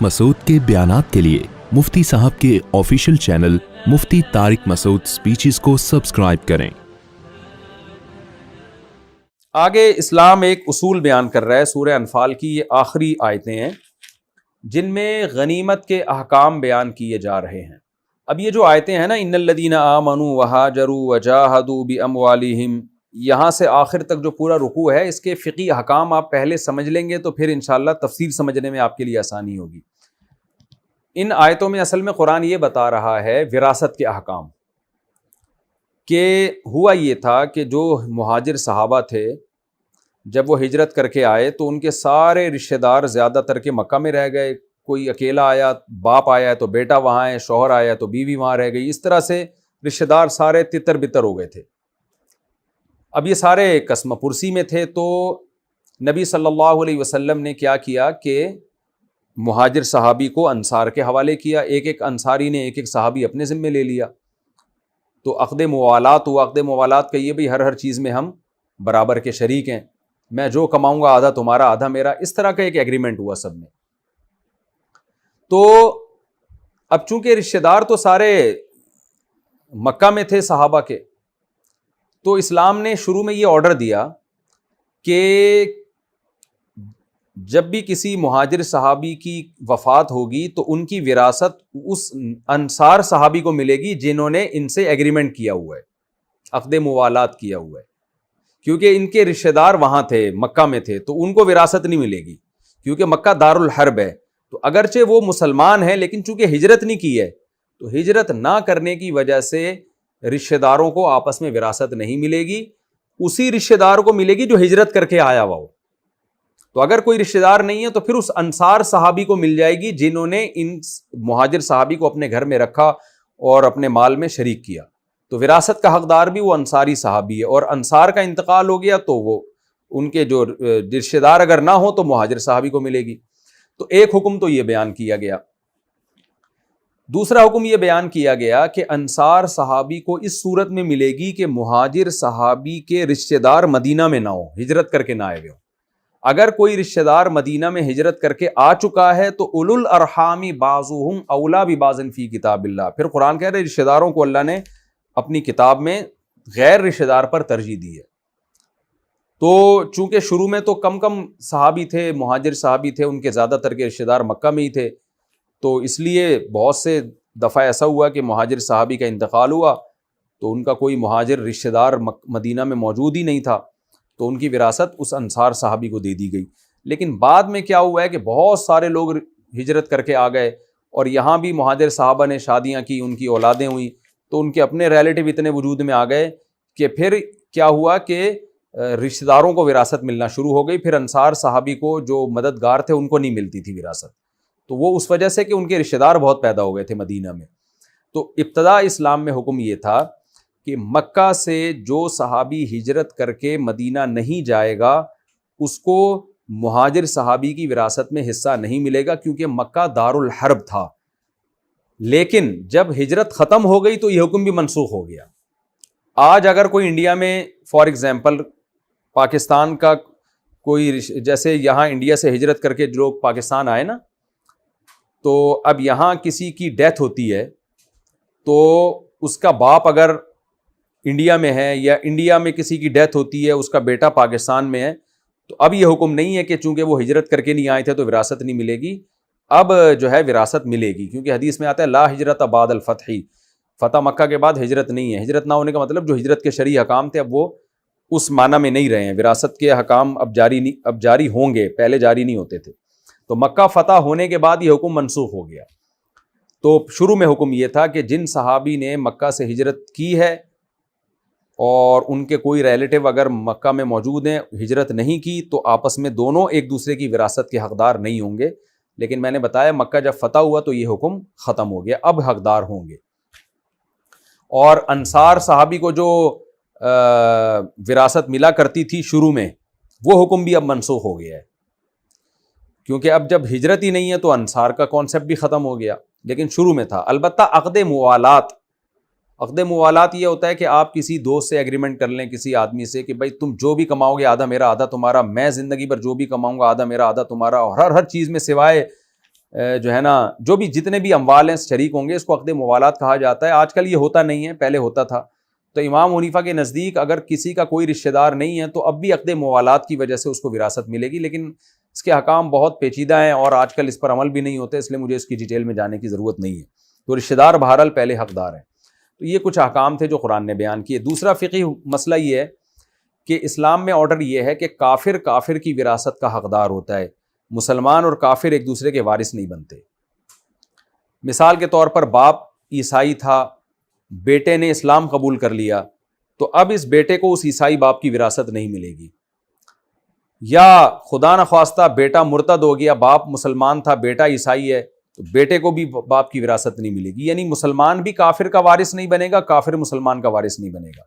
مسعود کے بیانات کے لیے مفتی صاحب کے آفیشیل چینل مفتی طارق مسعود سپیچز کو سبسکرائب کریں۔ آگے اسلام ایک اصول بیان کر رہا ہے۔ سورہ انفال کی یہ آخری آیتیں ہیں جن میں غنیمت کے احکام بیان کیے جا رہے ہیں۔ اب یہ جو آیتیں ہیں نا، ان الذین آمنوا وہاجروا وجاہدوا باموالہم، یہاں سے آخر تک جو پورا رکوع ہے، اس کے فقہی احکام آپ پہلے سمجھ لیں گے تو پھر انشاءاللہ تفسیر سمجھنے میں آپ کے لیے آسانی ہوگی۔ ان آیتوں میں اصل میں قرآن یہ بتا رہا ہے وراثت کے احکام، کہ ہوا یہ تھا کہ جو مہاجر صحابہ تھے جب وہ ہجرت کر کے آئے تو ان کے سارے رشتہ دار زیادہ تر کے مکہ میں رہ گئے۔ کوئی اکیلا آیا، باپ آیا ہے تو بیٹا وہاں ہے، شوہر آیا ہے تو بیوی وہاں رہ گئی، اس طرح سے رشتہ دار سارے تتر بتر ہو گئے تھے۔ اب یہ سارے قسم پرسی میں تھے، تو نبی صلی اللہ علیہ وسلم نے کیا کیا کہ مہاجر صحابی کو انصار کے حوالے کیا، ایک ایک انصاری نے ایک ایک صحابی اپنے ذمے لے لیا۔ تو عقد موالات ہوا۔ عقد موالات کہیے بھئی ہر چیز میں ہم برابر کے شریک ہیں، میں جو کماؤں گا آدھا تمہارا آدھا میرا، اس طرح کا ایک ایگریمنٹ ہوا سب میں۔ تو اب چونکہ رشتہ دار تو سارے مکہ میں تھے صحابہ کے، تو اسلام نے شروع میں یہ آرڈر دیا کہ جب بھی کسی مہاجر صحابی کی وفات ہوگی تو ان کی وراثت اس انصار صحابی کو ملے گی جنہوں نے ان سے ایگریمنٹ کیا ہوا ہے، عقد موالات کیا ہوا ہے، کیونکہ ان کے رشتہ دار وہاں تھے، مکہ میں تھے، تو ان کو وراثت نہیں ملے گی کیونکہ مکہ دار الحرب ہے۔ تو اگرچہ وہ مسلمان ہیں لیکن چونکہ ہجرت نہیں کی ہے، تو ہجرت نہ کرنے کی وجہ سے رشتہ داروں کو آپس میں وراثت نہیں ملے گی، اسی رشتہ دار کو ملے گی جو ہجرت کر کے آیا ہوا ہو۔ تو اگر کوئی رشتہ دار نہیں ہے تو پھر اس انصار صحابی کو مل جائے گی جنہوں نے ان مہاجر صحابی کو اپنے گھر میں رکھا اور اپنے مال میں شریک کیا۔ تو وراثت کا حقدار بھی وہ انصاری صحابی ہے، اور انصار کا انتقال ہو گیا تو وہ ان کے جو رشتہ دار اگر نہ ہو تو مہاجر صحابی کو ملے گی۔ تو ایک حکم تو یہ بیان کیا گیا۔ دوسرا حکم یہ بیان کیا گیا کہ انصار صحابی کو اس صورت میں ملے گی کہ مہاجر صحابی کے رشتہ دار مدینہ میں نہ ہو، ہجرت کر کے نہ آئے ہوئے ہوں۔ اگر کوئی رشتہ دار مدینہ میں ہجرت کر کے آ چکا ہے تو اولو الارحام بعضهم اولی ببعض فی کتاب اللہ، پھر قرآن کہہ رہے رشتہ داروں کو اللہ نے اپنی کتاب میں غیر رشتہ دار پر ترجیح دی ہے۔ تو چونکہ شروع میں تو کم صحابی تھے، مہاجر صحابی تھے، ان کے زیادہ تر کے رشتہ دار مکہ میں ہی تھے، تو اس لیے بہت سے دفعہ ایسا ہوا کہ مہاجر صحابی کا انتقال ہوا تو ان کا کوئی مہاجر رشتہ دار مدینہ میں موجود ہی نہیں تھا، تو ان کی وراثت اس انصار صحابی کو دے دی گئی۔ لیکن بعد میں کیا ہوا ہے کہ بہت سارے لوگ ہجرت کر کے آ گئے، اور یہاں بھی مہاجر صحابہ نے شادیاں کی، ان کی اولادیں ہوئیں، تو ان کے اپنے ریلیٹیو اتنے وجود میں آ گئے کہ پھر کیا ہوا کہ رشتہ داروں کو وراثت ملنا شروع ہو گئی۔ پھر انصار صحابی کو جو مددگار تھے ان کو نہیں ملتی تھی وراثت، تو وہ اس وجہ سے کہ ان کے رشتہ دار بہت پیدا ہو گئے تھے مدینہ میں۔ تو ابتدا اسلام میں حکم یہ تھا کہ مکہ سے جو صحابی ہجرت کر کے مدینہ نہیں جائے گا اس کو مہاجر صحابی کی وراثت میں حصہ نہیں ملے گا، کیونکہ مکہ دار الحرب تھا۔ لیکن جب ہجرت ختم ہو گئی تو یہ حکم بھی منسوخ ہو گیا۔ آج اگر کوئی انڈیا میں فار ایگزامپل پاکستان کا کوئی جیسے یہاں انڈیا سے ہجرت کر کے لوگ پاکستان آئے نا، تو اب یہاں کسی کی ڈیتھ ہوتی ہے تو اس کا باپ اگر انڈیا میں ہے، یا انڈیا میں کسی کی ڈیتھ ہوتی ہے اس کا بیٹا پاکستان میں ہے، تو اب یہ حکم نہیں ہے کہ چونکہ وہ ہجرت کر کے نہیں آئے تھے تو وراثت نہیں ملے گی، اب جو ہے وراثت ملے گی، کیونکہ حدیث میں آتا ہے لا ہجرت بعد الفتح، فتح مکہ کے بعد ہجرت نہیں ہے۔ ہجرت نہ ہونے کا مطلب جو ہجرت کے شرعی حکام تھے اب وہ اس معنی میں نہیں رہے ہیں، وراثت کے حکام اب جاری ہوں گے، پہلے جاری نہیں ہوتے تھے۔ تو مکہ فتح ہونے کے بعد یہ حکم منسوخ ہو گیا۔ تو شروع میں حکم یہ تھا کہ جن صحابی نے مکہ سے ہجرت کی ہے اور ان کے کوئی ریلیٹیو اگر مکہ میں موجود ہیں، ہجرت نہیں کی، تو آپس میں دونوں ایک دوسرے کی وراثت کے حقدار نہیں ہوں گے۔ لیکن میں نے بتایا مکہ جب فتح ہوا تو یہ حکم ختم ہو گیا، اب حقدار ہوں گے۔ اور انصار صحابی کو جو وراثت ملا کرتی تھی شروع میں، وہ حکم بھی اب منسوخ ہو گیا ہے، کیونکہ اب جب ہجرت ہی نہیں ہے تو انصار کا کانسیپٹ بھی ختم ہو گیا، لیکن شروع میں تھا۔ البتہ عقد موالات یہ ہوتا ہے کہ آپ کسی دوست سے ایگریمنٹ کر لیں، کسی آدمی سے، کہ بھائی تم جو بھی کماؤ گے آدھا میرا آدھا تمہارا، میں زندگی بھر جو بھی کماؤں گا آدھا میرا آدھا تمہارا، اور ہر چیز میں سوائے جو ہے نا جو بھی جتنے بھی اموال ہیں شریک ہوں گے، اس کو عقد موالات کہا جاتا ہے۔ آج کل یہ ہوتا نہیں ہے، پہلے ہوتا تھا۔ تو امام حنیفہ کے نزدیک اگر کسی کا کوئی رشتہ دار نہیں ہے تو اب بھی عقد موالات کی وجہ سے اس کو وراثت ملے گی، لیکن اس کے احکام بہت پیچیدہ ہیں اور آج کل اس پر عمل بھی نہیں ہوتے، اس لیے مجھے اس کی ڈیٹیل میں جانے کی ضرورت نہیں ہے۔ تو رشتہ دار بہرحال پہلے حقدار ہیں۔ تو یہ کچھ احکام تھے جو قرآن نے بیان کیے۔ دوسرا فقہی مسئلہ یہ ہے کہ اسلام میں آرڈر یہ ہے کہ کافر کی وراثت کا حقدار ہوتا ہے، مسلمان اور کافر ایک دوسرے کے وارث نہیں بنتے۔ مثال کے طور پر باپ عیسائی تھا، بیٹے نے اسلام قبول کر لیا، تو اب اس بیٹے کو اس عیسائی باپ کی وراثت نہیں ملے گی۔ یا خدا نخواستہ بیٹا مرتد ہو گیا، باپ مسلمان تھا، بیٹا عیسائی ہے، تو بیٹے کو بھی باپ کی وراثت نہیں ملے گی۔ یعنی مسلمان بھی کافر کا وارث نہیں بنے گا، کافر مسلمان کا وارث نہیں بنے گا۔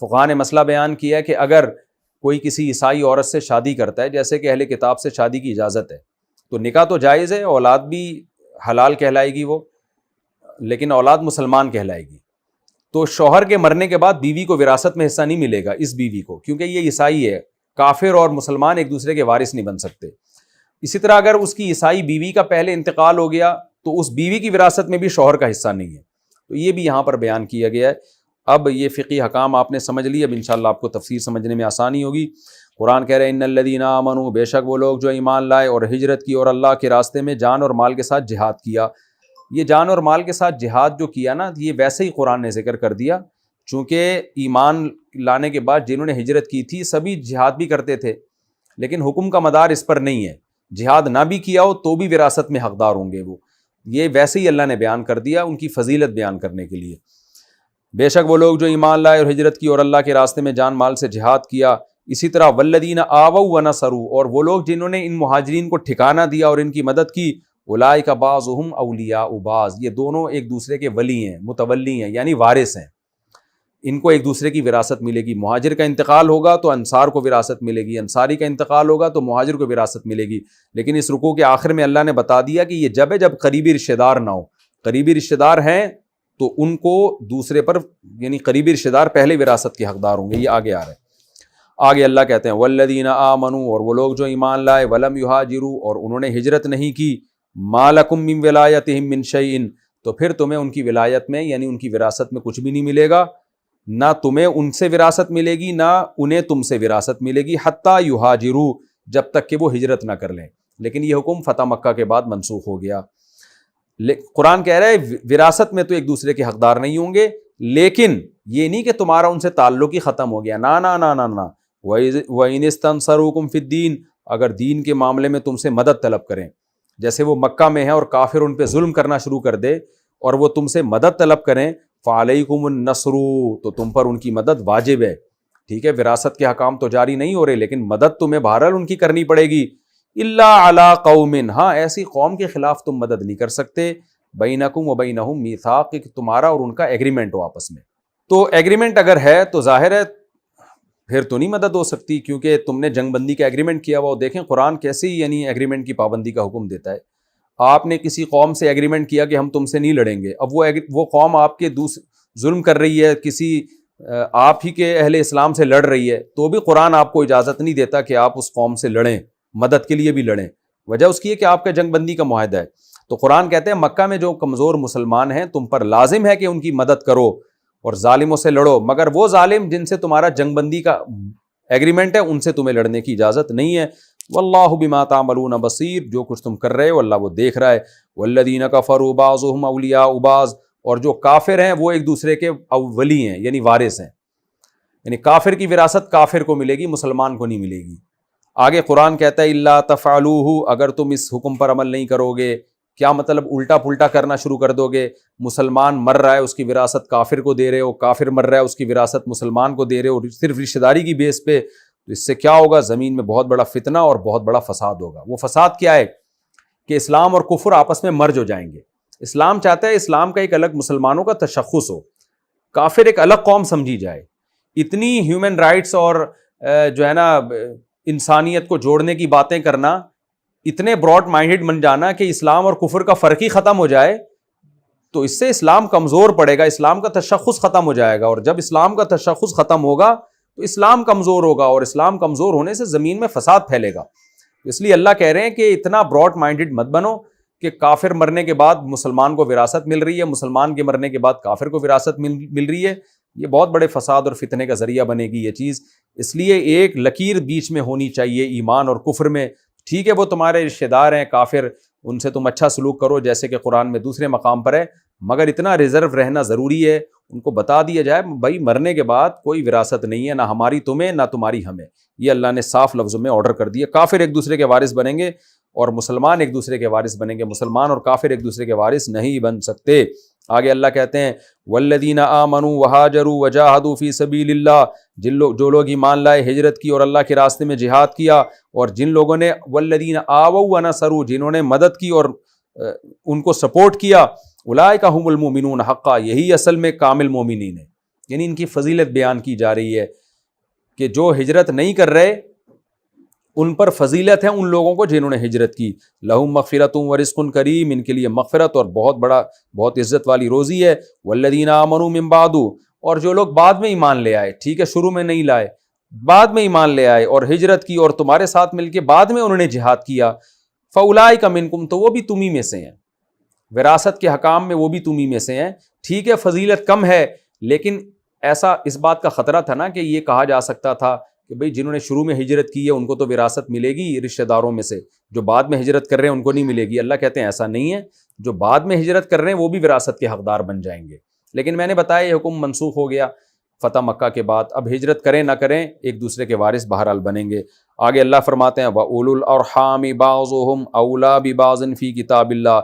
فقہاء نے مسئلہ بیان کیا ہے کہ اگر کوئی کسی عیسائی عورت سے شادی کرتا ہے، جیسے کہ اہل کتاب سے شادی کی اجازت ہے، تو نکاح تو جائز ہے، اولاد بھی حلال کہلائے گی وہ، لیکن اولاد مسلمان کہلائے گی۔ تو شوہر کے مرنے کے بعد بیوی کو وراثت میں حصہ نہیں ملے گا، اس بیوی کو، کیونکہ یہ عیسائی ہے۔ کافر اور مسلمان ایک دوسرے کے وارث نہیں بن سکتے۔ اسی طرح اگر اس کی عیسائی بیوی کا پہلے انتقال ہو گیا تو اس بیوی کی وراثت میں بھی شوہر کا حصہ نہیں ہے۔ تو یہ بھی یہاں پر بیان کیا گیا ہے۔ اب یہ فقہی حکام آپ نے سمجھ لی، اب انشاءاللہ آپ کو تفسیر سمجھنے میں آسانی ہوگی۔ قرآن کہہ رہے ہیں ان الذین آمنوا، بے شک وہ لوگ جو ایمان لائے اور ہجرت کی اور اللہ کے راستے میں جان اور مال کے ساتھ جہاد کیا۔ یہ جان اور مال کے ساتھ جہاد جو کیا نا، یہ ویسے ہی قرآن نے ذکر کر دیا، چونکہ ایمان لانے کے بعد جنہوں نے ہجرت کی تھی سبھی جہاد بھی کرتے تھے، لیکن حکم کا مدار اس پر نہیں ہے۔ جہاد نہ بھی کیا ہو تو بھی وراثت میں حقدار ہوں گے وہ، یہ ویسے ہی اللہ نے بیان کر دیا ان کی فضیلت بیان کرنے کے لیے۔ بے شک وہ لوگ جو ایمان لائے اور ہجرت کی اور اللہ کے راستے میں جان مال سے جہاد کیا۔ اسی طرح والذین آووا ونصروا، اور وہ لوگ جنہوں نے ان مہاجرین کو ٹھکانہ دیا اور ان کی مدد کی۔ اولئک بعضهم اولیاء بعض، یہ دونوں ایک دوسرے کے ولی ہیں، متولی ہیں، یعنی وارث ہیں، ان کو ایک دوسرے کی وراثت ملے گی۔ مہاجر کا انتقال ہوگا تو انصار کو وراثت ملے گی، انصاری کا انتقال ہوگا تو مہاجر کو وراثت ملے گی۔ لیکن اس رکوع کے آخر میں اللہ نے بتا دیا کہ یہ جب قریبی رشتہ دار نہ ہو، قریبی رشتہ دار ہیں تو ان کو دوسرے پر، یعنی قریبی رشتہ دار پہلے وراثت کے حقدار ہوں گے۔ یہ آگے آ رہا ہے۔ آگے اللہ کہتے ہیں والذین آمنوا، اور وہ لوگ جو ایمان لائے، ولم یہاجروا، اور انہوں نے ہجرت نہیں کی، ما لکم من ولایتہم من شیء، تو پھر تمہیں ان کی ولایت میں یعنی ان کی وراثت میں کچھ بھی نہیں ملے گا، نہ تمہیں ان سے وراثت ملے گی نہ انہیں تم سے وراثت ملے گی، حتی یہاجروا، جب تک کہ وہ ہجرت نہ کر لیں۔ لیکن یہ حکم فتح مکہ کے بعد منسوخ ہو گیا۔ قرآن کہہ رہا ہے وراثت میں تو ایک دوسرے کے حقدار نہیں ہوں گے، لیکن یہ نہیں کہ تمہارا ان سے تعلق ہی ختم ہو گیا، نا نا نا نا نا۔ وَإِنِ اسْتَنصَرُوكُمْ فِي الدِّينِ، اگر دین کے معاملے میں تم سے مدد طلب کریں، جیسے وہ مکہ میں ہیں اور کافر ان پہ ظلم کرنا شروع کر دے اور وہ تم سے مدد طلب کریں، فَعَلَيْكُمُ النَّصْرُ، تو تم پر ان کی مدد واجب ہے۔ ٹھیک ہے، وراثت کے حکام تو جاری نہیں ہو رہے، لیکن مدد تمہیں بہرحال ان کی کرنی پڑے گی۔ الا علی قوم، ہاں ایسی قوم کے خلاف تم مدد نہیں کر سکتے، بینکم و بینہم میثاق، تمہارا اور ان کا ایگریمنٹ ہو آپس میں۔ تو ایگریمنٹ اگر ہے تو ظاہر ہے پھر تو نہیں مدد ہو سکتی، کیونکہ تم نے جنگ بندی کا ایگریمنٹ کیا ہوا۔ دیکھیں قرآن کیسے یعنی ایگریمنٹ کی پابندی کا حکم دیتا ہے۔ آپ نے کسی قوم سے ایگریمنٹ کیا کہ ہم تم سے نہیں لڑیں گے، اب وہ قوم آپ کے ظلم کر رہی ہے، کسی آپ ہی کے اہل اسلام سے لڑ رہی ہے، تو بھی قرآن آپ کو اجازت نہیں دیتا کہ آپ اس قوم سے لڑیں، مدد کے لیے بھی لڑیں۔ وجہ اس کی ہے کہ آپ کا جنگ بندی کا معاہدہ ہے۔ تو قرآن کہتے ہیں مکہ میں جو کمزور مسلمان ہیں تم پر لازم ہے کہ ان کی مدد کرو اور ظالموں سے لڑو، مگر وہ ظالم جن سے تمہارا جنگ بندی کا ایگریمنٹ ہے ان سے تمہیں لڑنے کی اجازت نہیں ہے۔ واللہ بما تعملون بصیر، جو کچھ تم کر رہے ہو اللہ وہ دیکھ رہا ہے۔ والذین کفروا بعضهم اولیاء بعض، اور جو کافر ہیں وہ ایک دوسرے کے ولی ہیں یعنی وارث ہیں، یعنی کافر کی وراثت کافر کو ملے گی، مسلمان کو نہیں ملے گی۔ آگے قرآن کہتا ہے الا تفعلوہ، اگر تم اس حکم پر عمل نہیں کرو گے، کیا مطلب الٹا پلٹا کرنا شروع کر دو گے، مسلمان مر رہا ہے اس کی وراثت کافر کو دے رہے ہو، کافر مر رہا ہے اس کی وراثت مسلمان کو دے رہے ہو صرف رشتہ داری کی بیس پہ، تو اس سے کیا ہوگا، زمین میں بہت بڑا فتنہ اور بہت بڑا فساد ہوگا۔ وہ فساد کیا ہے کہ اسلام اور کفر آپس میں مرج ہو جائیں گے۔ اسلام چاہتا ہے اسلام کا ایک الگ مسلمانوں کا تشخص ہو، کافر ایک الگ قوم سمجھی جائے۔ اتنی ہیومن رائٹس اور جو ہے نا انسانیت کو جوڑنے کی باتیں کرنا، اتنے براڈ مائنڈڈ بن جانا کہ اسلام اور کفر کا فرق ہی ختم ہو جائے، تو اس سے اسلام کمزور پڑے گا، اسلام کا تشخص ختم ہو جائے گا، اور جب اسلام کا تشخص ختم ہوگا تو اسلام کمزور ہوگا، اور اسلام کمزور ہونے سے زمین میں فساد پھیلے گا۔ اس لیے اللہ کہہ رہے ہیں کہ اتنا براڈ مائنڈڈ مت بنو کہ کافر مرنے کے بعد مسلمان کو وراثت مل رہی ہے، مسلمان کے مرنے کے بعد کافر کو وراثت مل رہی ہے، یہ بہت بڑے فساد اور فتنے کا ذریعہ بنے گی یہ چیز. اس لیے ایک لکیر بیچ میں ہونی چاہیے ایمان اور کفر میں. ٹھیک ہے وہ تمہارے رشتہ دار ہیں کافر، ان سے تم اچھا سلوک کرو جیسے کہ قرآن میں دوسرے مقام پر ہے، مگر اتنا ریزرو رہنا ضروری ہے، ان کو بتا دیا جائے بھائی مرنے کے بعد کوئی وراثت نہیں ہے، نہ ہماری تمہیں نہ تمہاری ہمیں. یہ اللہ نے صاف لفظوں میں آرڈر کر دیا. کافر ایک دوسرے کے وارث بنیں گے اور مسلمان ایک دوسرے کے وارث بنیں گے، مسلمان اور کافر ایک دوسرے کے وارث نہیں بن سکتے. آگے اللہ کہتے ہیں والذین آمنوا وہاجروا وجاہدوا فی سبیل اللہ، جو لوگ ایمان لائے، ہجرت کی اور اللہ کے راستے میں جہاد کیا، اور جن لوگوں نے والذین آووا ونصروا، جنہوں نے مدد کی اور ان کو سپورٹ کیا، اولئک هم المؤمنون حقا، یہی اصل میں کامل مومنین ہیں. یعنی ان کی فضیلت بیان کی جا رہی ہے کہ جو ہجرت نہیں کر رہے ان پر فضیلت ہے ان لوگوں کو جنہوں نے ہجرت کی. لہم مغفرۃ ورزق کریم، ان کے لیے مغفرت اور بہت عزت والی روزی ہے. والذین آمنوا من بعد، اور جو لوگ بعد میں ایمان لے آئے، ٹھیک ہے شروع میں نہیں لائے، بعد میں ایمان لے آئے اور ہجرت کی اور تمہارے ساتھ مل کے بعد میں انہوں نے جہاد کیا، فاولئک منکم، تو وہ بھی تمہیں میں سے ہیں، وراثت کے حکام میں وہ بھی تمہیں میں سے ہیں. ٹھیک ہے فضیلت کم ہے، لیکن ایسا اس بات کا خطرہ تھا نا کہ یہ کہا جا سکتا تھا کہ بھئی جنہوں نے شروع میں ہجرت کی ہے ان کو تو وراثت ملے گی رشتہ داروں میں سے، جو بعد میں ہجرت کر رہے ہیں ان کو نہیں ملے گی. اللہ کہتے ہیں ایسا نہیں ہے، جو بعد میں ہجرت کر رہے ہیں وہ بھی وراثت کے حقدار بن جائیں گے. لیکن میں نے بتایا یہ حکم منسوخ ہو گیا فتح مکہ کے بعد، اب ہجرت کریں نہ کریں ایک دوسرے کے وارث بہرحال بنیں گے. آگے اللہ فرماتے ہیں وَأُولُو الْأَرْحَامِ بَعْضُهُمْ أَوْلَىٰ بِبَعْضٍ فِي کتاب اللہ.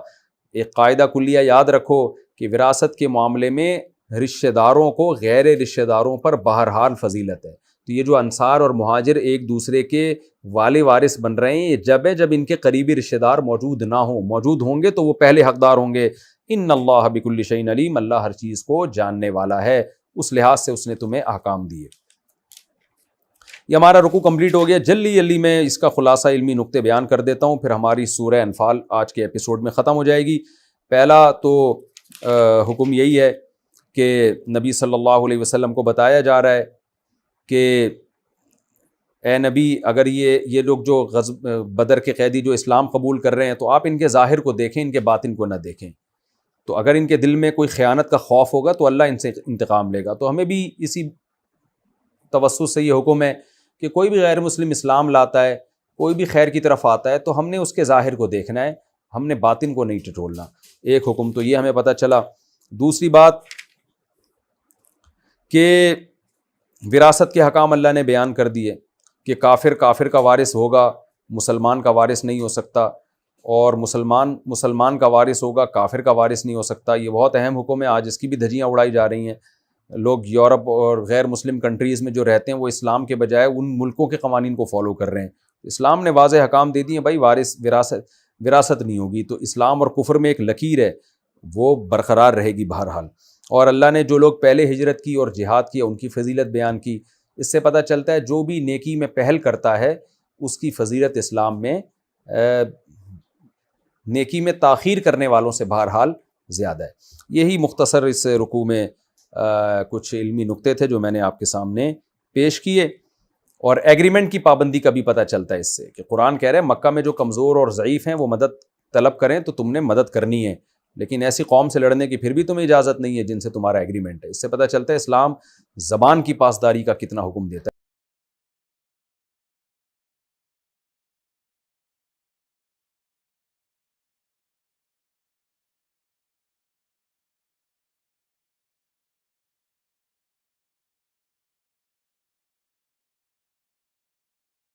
ایک قاعدہ کلیہ یاد رکھو کہ وراثت کے معاملے میں رشتہ داروں کو غیر رشتہ داروں پر بہرحال فضیلت ہے. تو یہ جو انصار اور مہاجر ایک دوسرے کے والے وارث بن رہے ہیں، یہ جب ان کے قریبی رشتہ دار موجود نہ ہوں، موجود ہوں گے تو وہ پہلے حقدار ہوں گے. ان اللہ بکل شیء علیم، اللہ ہر چیز کو جاننے والا ہے، اس لحاظ سے اس نے تمہیں احکام دیے. یہ ہمارا رکوع کمپلیٹ ہو گیا. جلدی میں اس کا خلاصہ علمی نقطے بیان کر دیتا ہوں، پھر ہماری سورہ انفال آج کے ایپیسوڈ میں ختم ہو جائے گی. پہلا تو حکم یہی ہے کہ نبی صلی اللہ علیہ وسلم کو بتایا جا رہا ہے کہ اے نبی، اگر یہ لوگ جو بدر کے قیدی جو اسلام قبول کر رہے ہیں تو آپ ان کے ظاہر کو دیکھیں، ان کے باطن کو نہ دیکھیں. تو اگر ان کے دل میں کوئی خیانت کا خوف ہوگا تو اللہ ان سے انتقام لے گا. تو ہمیں بھی اسی توسط سے یہ حکم ہے کہ کوئی بھی غیر مسلم اسلام لاتا ہے، کوئی بھی خیر کی طرف آتا ہے تو ہم نے اس کے ظاہر کو دیکھنا ہے، ہم نے باطن کو نہیں ٹٹولنا. ایک حکم تو یہ ہمیں پتہ چلا. دوسری بات کہ وراثت کے حکام اللہ نے بیان کر دیے کہ کافر کا وارث ہوگا، مسلمان کا وارث نہیں ہو سکتا، اور مسلمان کا وارث ہوگا، کافر کا وارث نہیں ہو سکتا. یہ بہت اہم حکم ہے، آج اس کی بھی دھجیاں اڑائی جا رہی ہیں. لوگ یورپ اور غیر مسلم کنٹریز میں جو رہتے ہیں وہ اسلام کے بجائے ان ملکوں کے قوانین کو فالو کر رہے ہیں. اسلام نے واضح حکام دے دیے بھائی وراثت نہیں ہوگی. تو اسلام اور کفر میں ایک لکیر ہے، وہ برقرار رہے گی بہرحال. اور اللہ نے جو لوگ پہلے ہجرت کی اور جہاد کیا ان کی فضیلت بیان کی. اس سے پتہ چلتا ہے جو بھی نیکی میں پہل کرتا ہے اس کی فضیلت اسلام میں نیکی میں تاخیر کرنے والوں سے بہرحال زیادہ ہے. یہی مختصر اس رکوع میں کچھ علمی نقطے تھے جو میں نے آپ کے سامنے پیش کیے. اور ایگریمنٹ کی پابندی کا بھی پتہ چلتا ہے اس سے کہ قرآن کہہ رہے ہیں مکہ میں جو کمزور اور ضعیف ہیں وہ مدد طلب کریں تو تم نے مدد کرنی ہے، لیکن ایسی قوم سے لڑنے کی پھر بھی تمہیں اجازت نہیں ہے جن سے تمہارا ایگریمنٹ ہے. اس سے پتہ چلتا ہے اسلام زبان کی پاسداری کا کتنا حکم دیتا ہے.